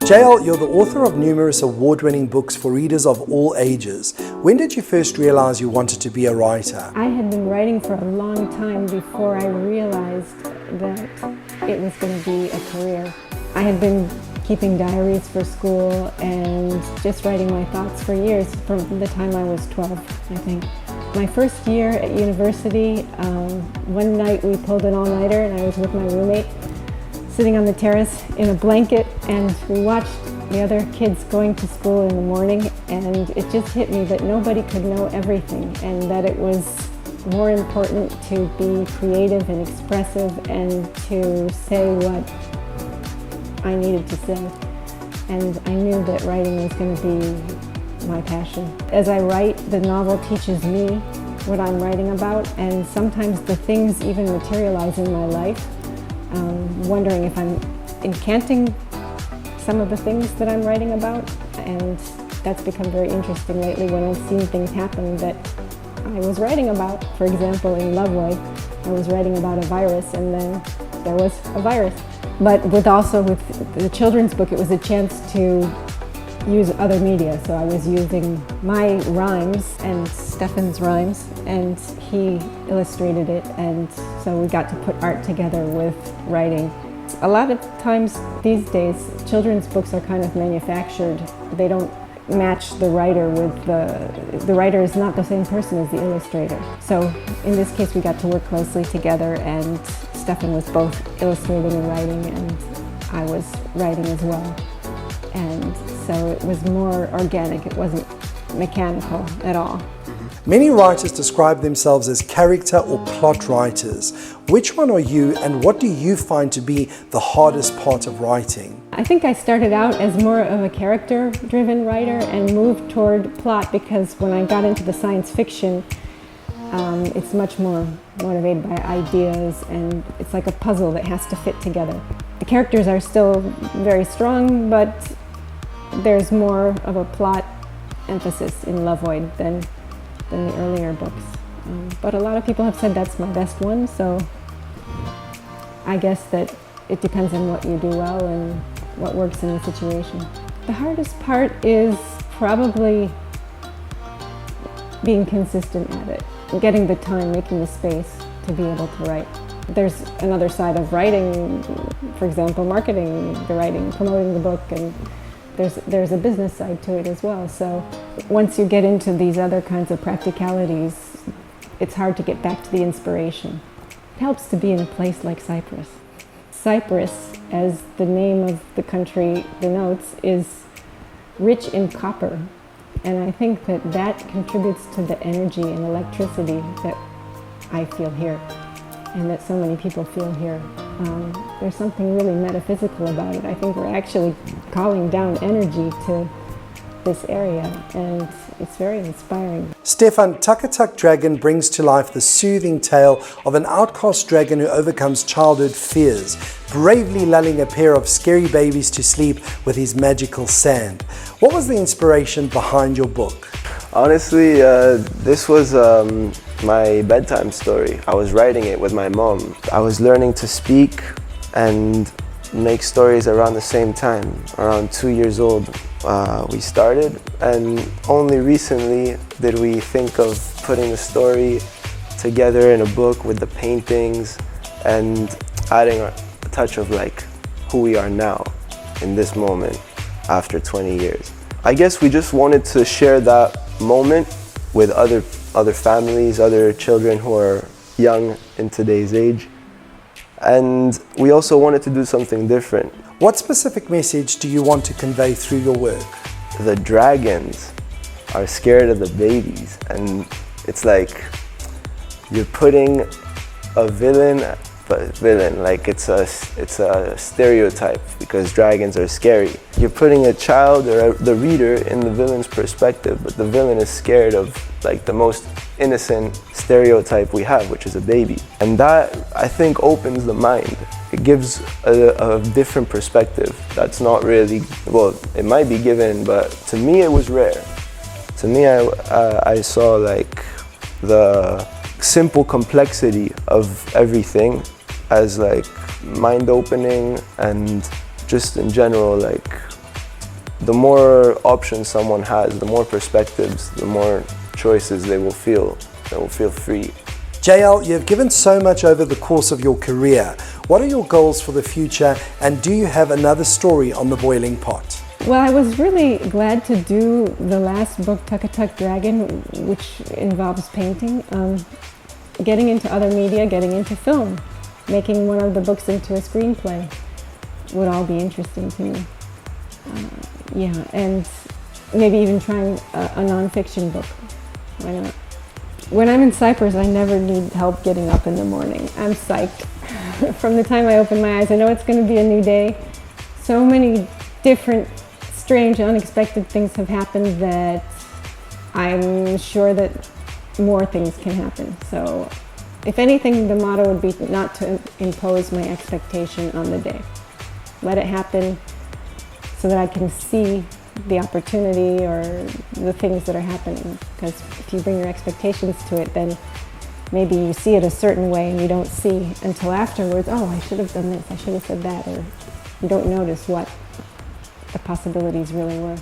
JL, you're the author of numerous award-winning books for readers of all ages. When did you first realize you wanted to be a writer? I had been writing for a long time before I realized that it was going to be a career. I had been keeping diaries for school and just writing my thoughts for years, from the time I was 12, I think. My first year at university, one night we pulled an all-nighter and I was with my roommate, sitting on the terrace in a blanket, and we watched the other kids going to school in the morning, and it just hit me that nobody could know everything and that it was more important to be creative and expressive and to say what I needed to say. And I knew that writing was going to be my passion. As I write, the novel teaches me what I'm writing about, and sometimes the things even materialize in my life. Wondering if I'm encanting some of the things that I'm writing about, and that's become very interesting lately when I've seen things happen that I was writing about. For example, in Lovewood, I was writing about a virus, and then there was a virus. But with the children's book, it was a chance to use other media. So I was using my rhymes and Stephan's rhymes, and he illustrated it, and so we got to put art together with writing. A lot of times these days, children's books are kind of manufactured. They don't match the writer with the writer is not the same person as the illustrator. So in this case, we got to work closely together, and Stephan was both illustrating and writing, and I was writing as well. And so it was more organic, it wasn't mechanical at all. Many writers describe themselves as character or plot writers. Which one are you, and what do you find to be the hardest part of writing? I think I started out as more of a character-driven writer and moved toward plot, because when I got into the science fiction, it's much more motivated by ideas, and it's like a puzzle that has to fit together. The characters are still very strong, but there's more of a plot emphasis in Lovewood than the earlier books. But a lot of people have said that's my best one, so I guess that it depends on what you do well and what works in the situation. The hardest part is probably being consistent at it, getting the time, making the space to be able to write. There's another side of writing, for example, marketing the writing, promoting the book, and there's a business side to it as well. So once you get into these other kinds of practicalities, it's hard to get back to the inspiration. It helps to be in a place like Cyprus. Cyprus, as the name of the country denotes, is rich in copper. And I think that contributes to the energy and electricity that I feel here, and that so many people feel here. There's something really metaphysical about it. I think we're actually calling down energy to this area, and it's very inspiring. Stephan, Tuck Dragon brings to life the soothing tale of an outcast dragon who overcomes childhood fears, bravely lulling a pair of scary babies to sleep with his magical sand. What was the inspiration behind your book? Honestly, this was my bedtime story. I was writing it with my mom. I was learning to speak and make stories around the same time. Around 2 years old, we started, and only recently did we think of putting the story together in a book with the paintings and adding a touch of like who we are now in this moment after 20 years. I guess we just wanted to share that moment with other families, other children who are young in today's age. And we also wanted to do something different. What specific message do you want to convey through your work? The dragons are scared of the babies, and it's like you're putting a villain, like it's a stereotype, because dragons are scary. You're putting a child or the reader in the villain's perspective, but the villain is scared of like the most innocent stereotype we have, which is a baby. And that, I think, opens the mind. It gives a different perspective that's not really, well, it might be given, but to me it was rare. To me, I saw like the simple complexity of everything as like mind-opening, and just in general like the more options someone has, the more perspectives, the more choices they will feel free. JL, you've given so much over the course of your career. What are your goals for the future, and do you have another story on the boiling pot? Well, I was really glad to do the last book, Tuk Dragon, which involves painting. Getting into other media, getting into film, making one of the books into a screenplay would all be interesting to me. Yeah, and maybe even trying a non-fiction book. Why not? When I'm in Cyprus, I never need help getting up in the morning. I'm psyched. From the time I open my eyes, I know it's going to be a new day. So many different, strange, unexpected things have happened that I'm sure that more things can happen. So, if anything, the motto would be not to impose my expectation on the day. Let it happen so that I can see the opportunity or the things that are happening. Because if you bring your expectations to it, then maybe you see it a certain way and you don't see until afterwards, oh, I should have done this, I should have said that, or you don't notice what the possibilities really were.